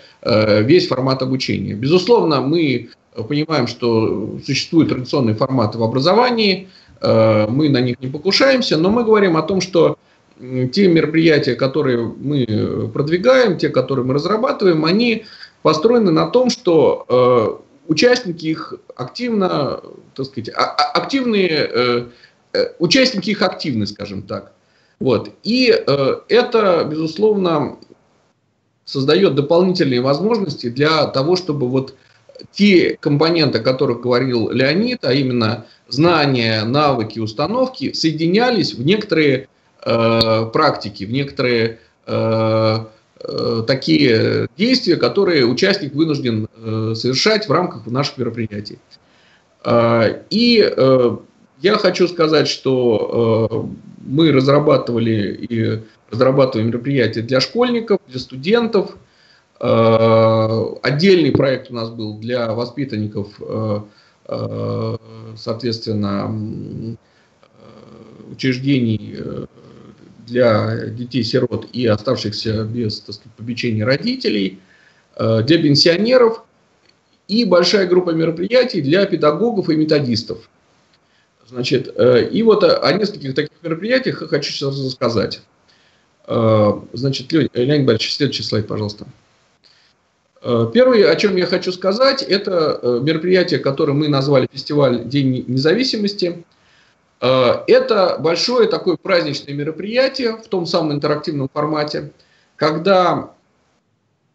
весь формат обучения. Безусловно, мы понимаем, что существуют традиционные форматы в образовании, мы на них не покушаемся, но мы говорим о том, что те мероприятия, которые мы продвигаем, те, которые мы разрабатываем, они построены на том, что участники их активно, так сказать, участники их активны, скажем так. Вот. И это, безусловно, создает дополнительные возможности для того, чтобы вот те компоненты, о которых говорил Леонид, а именно знания, навыки, установки, соединялись в некоторые практики, в некоторые такие действия, которые участник вынужден совершать в рамках наших мероприятий. И я хочу сказать, что мы разрабатывали и разрабатываем мероприятия для школьников, для студентов. Отдельный проект у нас был для воспитанников, соответственно, учреждений для детей-сирот и оставшихся без, так сказать, попечения родителей, для пенсионеров и большая группа мероприятий для педагогов и методистов. Значит, и вот о нескольких таких мероприятиях хочу сейчас рассказать. Значит, Леонид Борисович, следующий слайд, пожалуйста. Первое, о чем я хочу сказать, это мероприятие, которое мы назвали фестиваль День независимости. Это большое такое праздничное мероприятие в том самом интерактивном формате, когда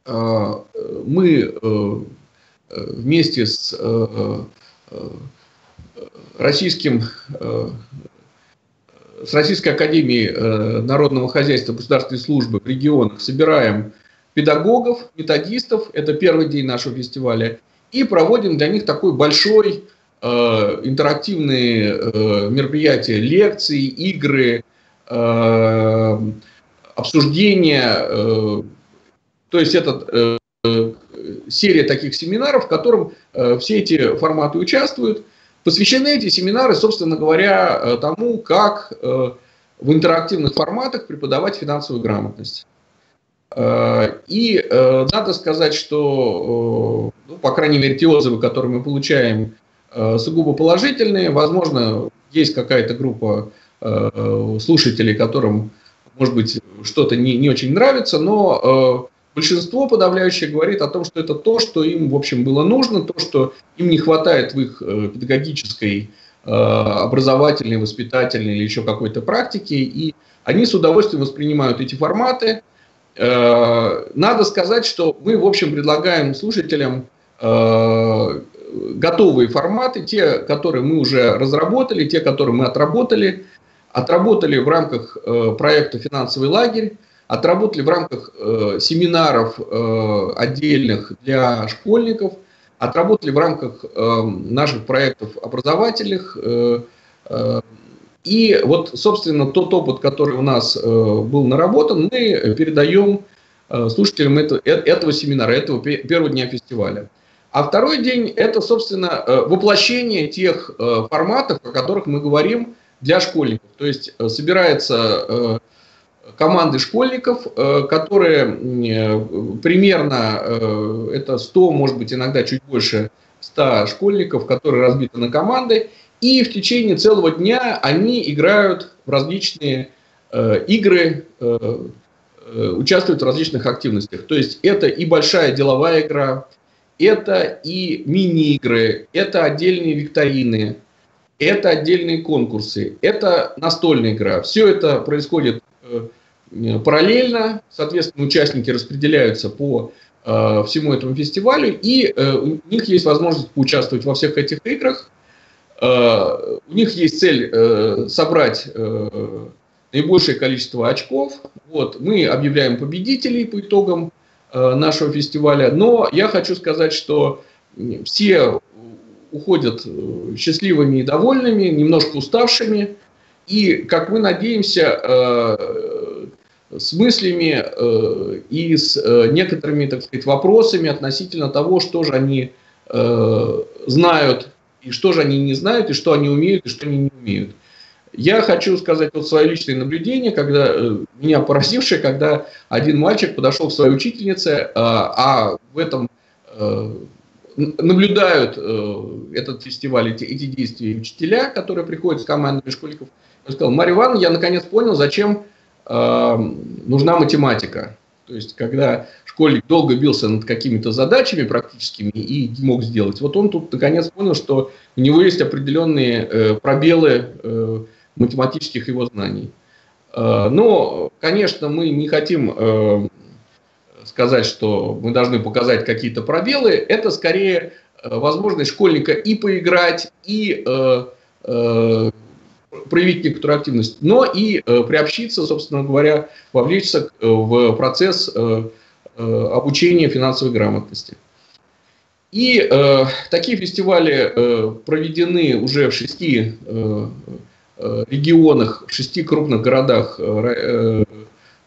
мы вместе с Российской академией народного хозяйства и государственной службы в регионах собираем педагогов, методистов, это первый день нашего фестиваля, и проводим для них такой большой интерактивные мероприятия, лекции, игры, обсуждения. То есть это серия таких семинаров, в котором все эти форматы участвуют. Посвящены эти семинары, собственно говоря, тому, как в интерактивных форматах преподавать финансовую грамотность. И надо сказать, что, ну, по крайней мере, те отзывы, которые мы получаем, сугубо положительные. Возможно, есть какая-то группа слушателей, которым, может быть, что-то не очень нравится, но большинство подавляющее говорит о том, что это то, что им, в общем, было нужно, то, что им не хватает в их педагогической, образовательной, воспитательной или еще какой-то практике, и они с удовольствием воспринимают эти форматы. Надо сказать, что мы, в общем, предлагаем слушателям готовые форматы, те, которые мы уже разработали, те, которые мы отработали в рамках проекта «Финансовый лагерь», отработали в рамках семинаров отдельных для школьников, отработали в рамках наших проектов образовательных. И вот, собственно, тот опыт, который у нас был наработан, мы передаем слушателям этого семинара, этого первого дня фестиваля. А второй день – это, собственно, воплощение тех форматов, о которых мы говорим для школьников. То есть собирается команды школьников, которые примерно, это 100, может быть, иногда чуть больше 100 школьников, которые разбиты на команды, и в течение целого дня они играют в различные игры, участвуют в различных активностях. То есть это и большая деловая игра, это и мини-игры, это отдельные викторины, это отдельные конкурсы, это настольная игра. Все это происходит параллельно, соответственно, участники распределяются по всему этому фестивалю, и у них есть возможность поучаствовать во всех этих играх. У них есть цель собрать наибольшее количество очков. Вот, мы объявляем победителей по итогам нашего фестиваля, но я хочу сказать, что все уходят счастливыми и довольными, немножко уставшими, и, как мы надеемся, с мыслями и с некоторыми, так сказать, вопросами относительно того, что же они знают, и что же они не знают, и что они умеют, и что они не умеют. Я хочу сказать вот свое личное наблюдение, меня поразившее, когда один мальчик подошел к своей учительнице, а в этом наблюдают этот фестиваль, эти действия учителя, которые приходят с командами школьников. Он сказал: Марья Ивановна, я наконец понял, зачем нужна математика. То есть, когда школьник долго бился над какими-то задачами практическими и не мог сделать, вот он тут наконец понял, что у него есть определенные пробелы математических его знаний. Но, конечно, мы не хотим сказать, что мы должны показать какие-то пробелы. Это скорее возможность школьника и поиграть, и проявить некоторую активность, но и приобщиться, собственно говоря, вовлечься в процесс обучения финансовой грамотности. И такие фестивали проведены уже в 6 регионах, в 6 крупных городах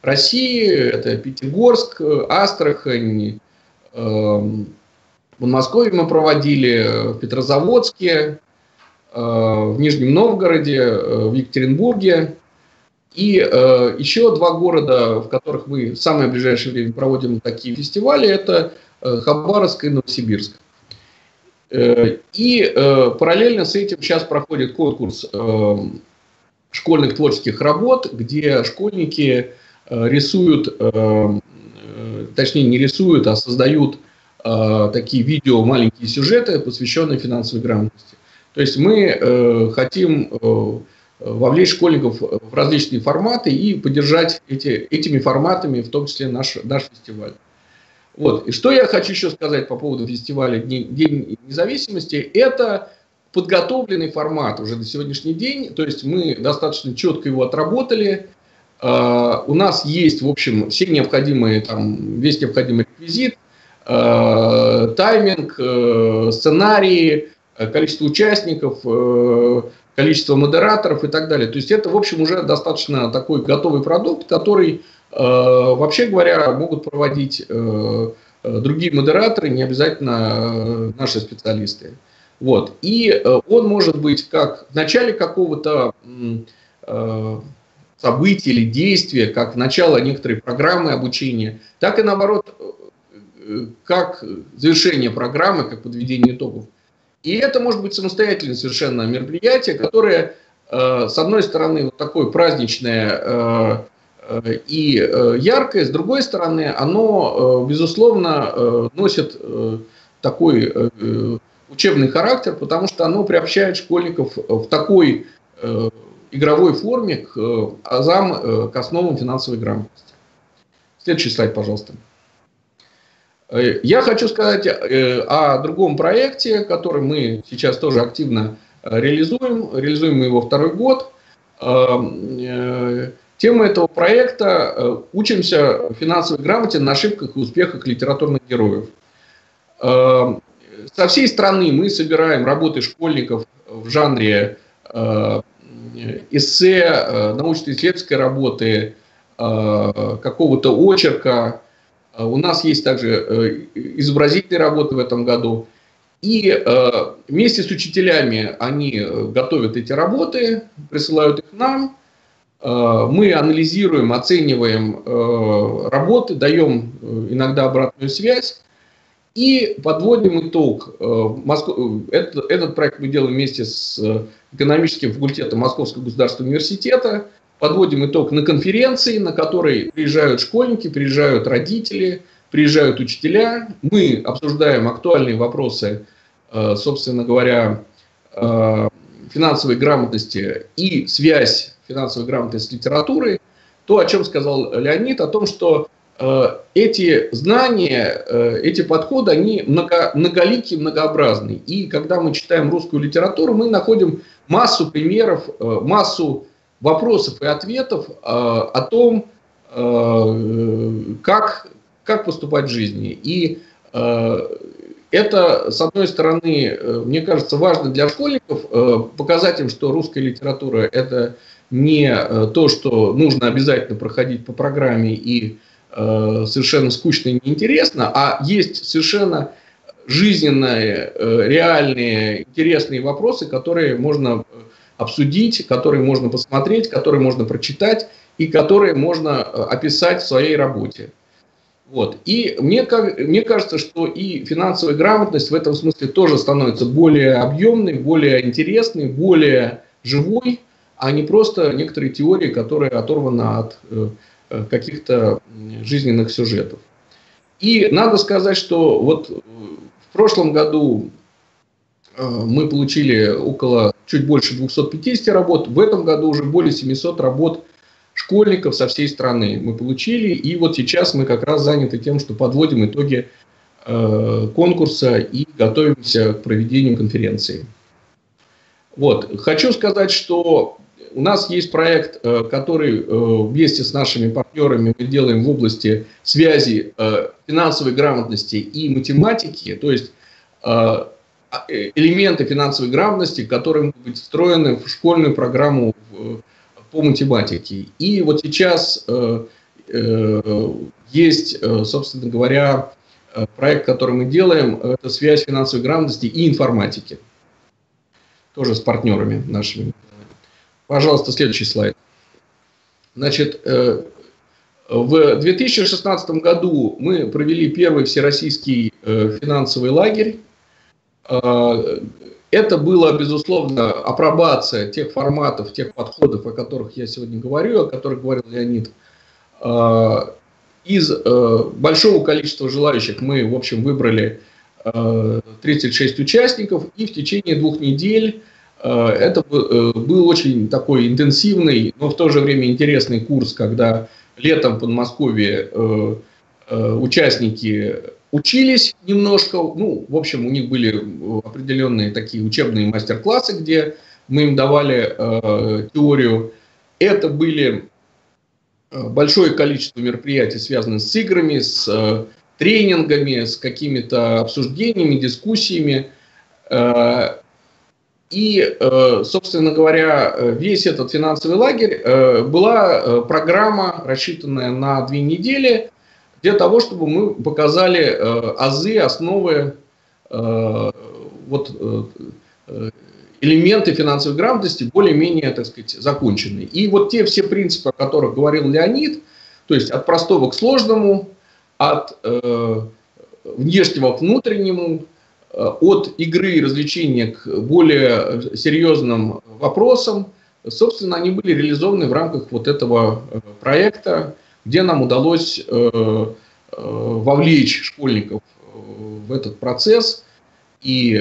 России. Это Пятигорск, Астрахань, в Подмосковье мы проводили, в Петрозаводске, в Нижнем Новгороде, в Екатеринбурге. И еще 2 города, в которых мы в самое ближайшее время проводим такие фестивали, это Хабаровск и Новосибирск. И параллельно с этим сейчас проходит конкурс школьных творческих работ, где школьники рисуют, точнее не рисуют, а создают такие видео, маленькие сюжеты, посвященные финансовой грамотности. То есть мы хотим вовлечь школьников в различные форматы и поддержать этими форматами, в том числе наш фестиваль. Вот. И что я хочу еще сказать по поводу фестиваля День независимости, это подготовленный формат уже на сегодняшний день, то есть мы достаточно четко его отработали, у нас есть, в общем, весь необходимый реквизит, тайминг, сценарии, количество участников, количество модераторов и так далее. То есть это, в общем, уже достаточно такой готовый продукт, который, вообще говоря, могут проводить другие модераторы, не обязательно наши специалисты. Вот. И он может быть как в начале какого-то события или действия, как в начало некоторой программы обучения, так и наоборот, как завершение программы, как подведение итогов. И это может быть самостоятельное совершенно мероприятие, которое, с одной стороны, вот такое праздничное и яркое, с другой стороны, оно, безусловно, носит такой учебный характер, потому что оно приобщает школьников в такой игровой форме к азам, к основам финансовой грамотности. Следующий слайд, пожалуйста. Я хочу сказать о другом проекте, который мы сейчас тоже активно реализуем. Реализуем мы его второй год. Тема этого проекта «Учимся финансовой грамоте на ошибках и успехах литературных героев». Со всей страны мы собираем работы школьников в жанре эссе, научно-исследовательской работы, какого-то очерка. У нас есть также изобразительные работы в этом году. И вместе с учителями они готовят эти работы, присылают их нам. Мы анализируем, оцениваем работы, даем иногда обратную связь и подводим итог. Этот проект мы делаем вместе с экономическим факультетом Московского государственного университета. Подводим итог на конференции, на которой приезжают школьники, приезжают родители, приезжают учителя. Мы обсуждаем актуальные вопросы, собственно говоря, финансовой грамотности и связь финансовой грамотности с литературой. То, о чем сказал Леонид, о том, что эти знания, эти подходы, они многоликие, многообразные. И когда мы читаем русскую литературу, мы находим массу примеров, массу вопросов и ответов о том, как поступать в жизни. И это, с одной стороны, мне кажется, важно для школьников, показать им, что русская литература – это не то, что нужно обязательно проходить по программе и совершенно скучно и неинтересно, а есть совершенно жизненные, реальные, интересные вопросы, которые можно обсудить, которые можно посмотреть, которые можно прочитать и которые можно описать в своей работе. Вот. И мне кажется, что и финансовая грамотность в этом смысле тоже становится более объемной, более интересной, более живой, а не просто некоторые теории, которые оторваны от каких-то жизненных сюжетов. И надо сказать, что вот в прошлом году мы получили чуть больше 250 работ, в этом году уже более 700 работ школьников со всей страны мы получили, и вот сейчас мы как раз заняты тем, что подводим итоги конкурса и готовимся к проведению конференции. Вот. Хочу сказать, что у нас есть проект, который вместе с нашими партнерами мы делаем в области связи финансовой грамотности и математики, то есть элементы финансовой грамотности, которые могут быть встроены в школьную программу по математике. И вот сейчас есть, собственно говоря, проект, который мы делаем, это связь финансовой грамотности и информатики. Тоже с партнерами нашими. Пожалуйста, следующий слайд. Значит, в 2016 году мы провели первый всероссийский финансовый лагерь. Это была, безусловно, апробация тех форматов, тех подходов, о которых я сегодня говорю, о которых говорил Леонид. Из большого количества желающих мы, в общем, выбрали 36 участников, и в течение 2 недель это был очень такой интенсивный, но в то же время интересный курс, когда летом в Подмосковье участники учились немножко, ну, в общем, у них были определенные такие учебные мастер-классы, где мы им давали теорию. Это были большое количество мероприятий, связанных с играми, с тренингами, с какими-то обсуждениями, дискуссиями. И, собственно говоря, весь этот финансовый лагерь была программа, рассчитанная на 2 недели, для того, чтобы мы показали азы, основы, элементы финансовой грамотности более-менее, так сказать, законченные. И вот те все принципы, о которых говорил Леонид, то есть от простого к сложному, от внешнего к внутреннему, от игры и развлечения к более серьезным вопросам, собственно, они были реализованы в рамках вот этого проекта, где нам удалось вовлечь школьников в этот процесс и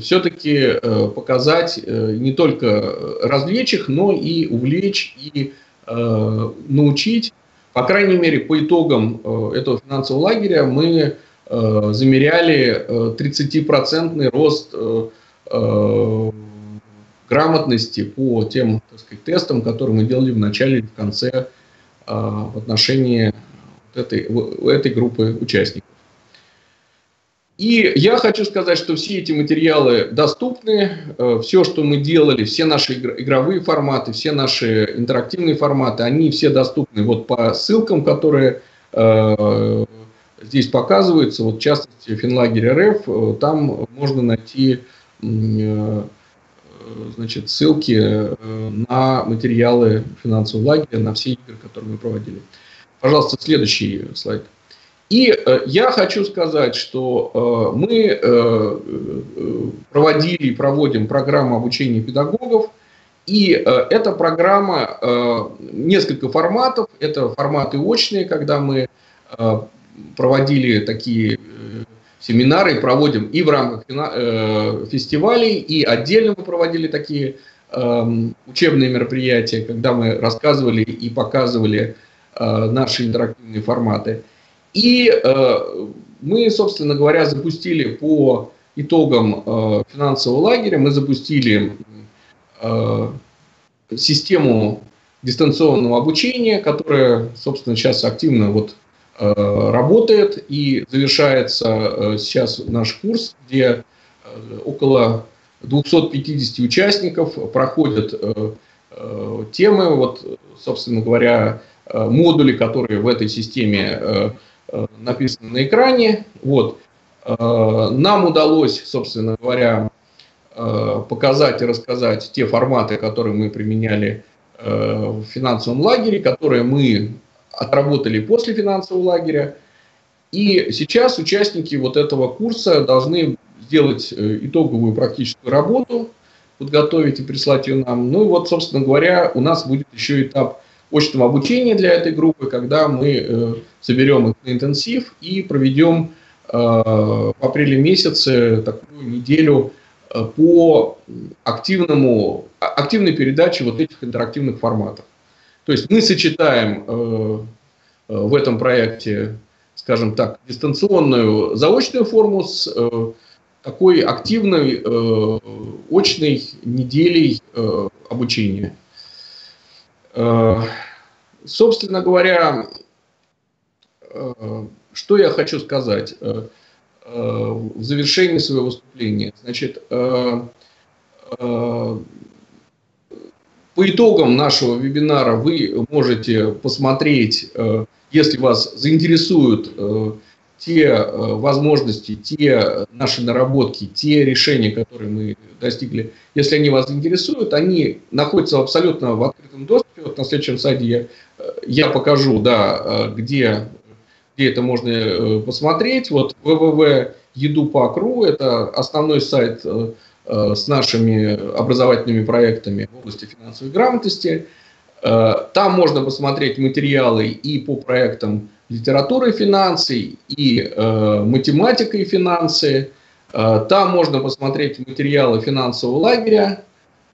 все-таки показать, не только развлечь их, но и увлечь и научить. По крайней мере, по итогам этого финансового лагеря мы замеряли 30% рост грамотности по тем, так сказать, тестам, которые мы делали в начале и в конце в отношении этой группы участников. И я хочу сказать, что все эти материалы доступны, все, что мы делали, все наши игровые форматы, все наши интерактивные форматы, они все доступны вот по ссылкам, которые здесь показываются, вот в частности Финлагерь РФ, там можно найти, значит, ссылки на материалы финансового лагеря, на все игры, которые мы проводили. Пожалуйста, следующий слайд. И я хочу сказать, что мы проводили и проводим программу обучения педагогов, и эта программа, несколько форматов, это форматы очные, когда мы проводили такие семинары, проводим и в рамках фестивалей, и отдельно мы проводили такие учебные мероприятия, когда мы рассказывали и показывали наши интерактивные форматы. И мы, собственно говоря, запустили по итогам финансового лагеря, мы запустили систему дистанционного обучения, которая, собственно, сейчас активно вот работает, и завершается сейчас наш курс, где около 250 участников проходят темы, вот, собственно говоря, модули, которые в этой системе написаны на экране. Вот. Нам удалось, собственно говоря, показать и рассказать те форматы, которые мы применяли в финансовом лагере, которые мы отработали после финансового лагеря. И сейчас участники вот этого курса должны сделать итоговую практическую работу, подготовить и прислать ее нам. Ну и вот, собственно говоря, у нас будет еще этап очного обучения для этой группы, когда мы соберем их на интенсив и проведем в апреле месяце такую неделю по активной передаче вот этих интерактивных форматов. То есть мы сочетаем в этом проекте, скажем так, дистанционную заочную форму с такой активной очной неделей обучения. Собственно говоря, что я хочу сказать в завершении своего выступления. Значит, по итогам нашего вебинара вы можете посмотреть, если вас заинтересуют те возможности, те наши наработки, те решения, которые мы достигли, если они вас заинтересуют, они находятся абсолютно в открытом доступе. Вот на следующем слайде я покажу, да, где это можно посмотреть. Вот www.edupak.ru – это основной сайт с нашими образовательными проектами в области финансовой грамотности. Там можно посмотреть материалы и по проектам литературы и финансы, и математика и финансы. Там можно посмотреть материалы финансового лагеря.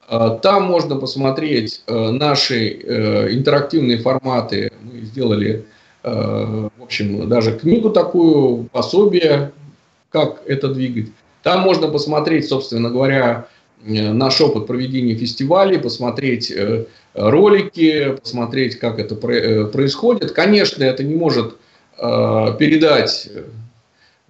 Там можно посмотреть наши интерактивные форматы. Мы сделали, в общем, даже книгу такую, пособие, как это двигать. Там можно посмотреть, собственно говоря, наш опыт проведения фестивалей, посмотреть ролики, посмотреть, как это происходит. Конечно, это не может передать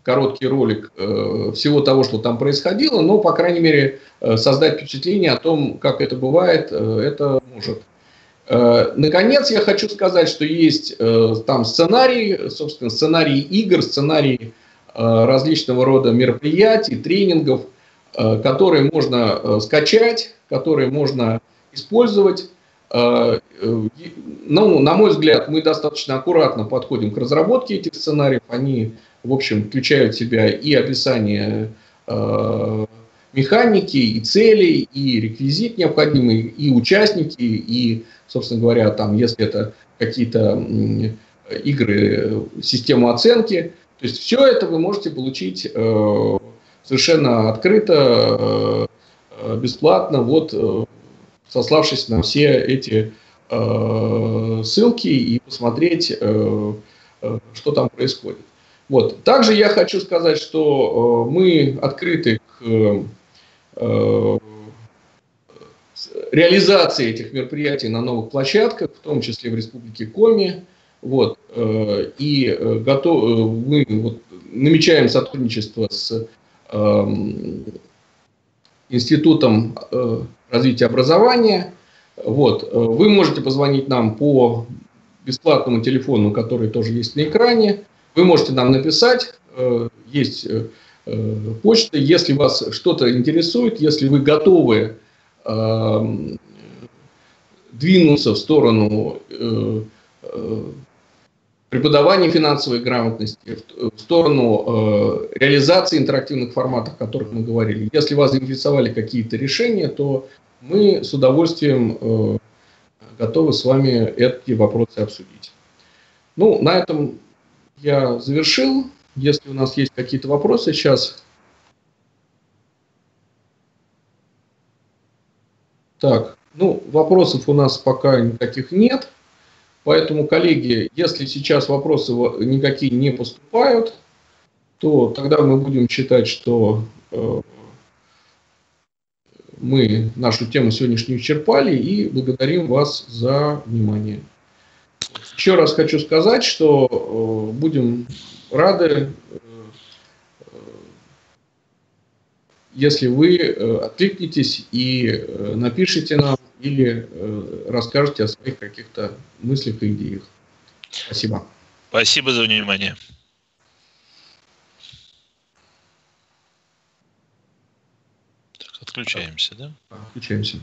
короткий ролик всего того, что там происходило, но, по крайней мере, создать впечатление о том, как это бывает, это может. Наконец, я хочу сказать, что есть там сценарии, собственно, сценарии игр, сценарии различного рода мероприятий, тренингов, которые можно скачать, которые можно использовать. Ну, на мой взгляд, мы достаточно аккуратно подходим к разработке этих сценариев. Они, в общем, включают в себя и описание механики, и целей, и реквизит необходимый, и участники, и, собственно говоря, там, если это какие-то игры, систему оценки. То есть все это вы можете получить совершенно открыто, бесплатно, вот, сославшись на все эти ссылки и посмотреть, что там происходит. Вот. Также я хочу сказать, что мы открыты к реализации этих мероприятий на новых площадках, в том числе в Республике Коми. Вот. И мы вот намечаем сотрудничество с Институтом развития образования. Вот. Вы можете позвонить нам по бесплатному телефону, который тоже есть на экране. Вы можете нам написать, есть почта, если вас что-то интересует, если вы готовы двинуться в сторону преподавания финансовой грамотности, в сторону реализации интерактивных форматов, о которых мы говорили. Если вас заинтересовали какие-то решения, то мы с удовольствием готовы с вами эти вопросы обсудить. Ну, на этом я завершил. Если у нас есть какие-то вопросы сейчас. Так, ну, вопросов у нас пока никаких нет. Поэтому, коллеги, если сейчас вопросы никакие не поступают, то тогда мы будем считать, что мы нашу тему сегодняшнюю исчерпали, и благодарим вас за внимание. Еще раз хочу сказать, что будем рады, если вы откликнетесь и напишите нам или расскажете о своих каких-то мыслях и идеях. Спасибо. Спасибо за внимание. Так, отключаемся, да? Отключаемся.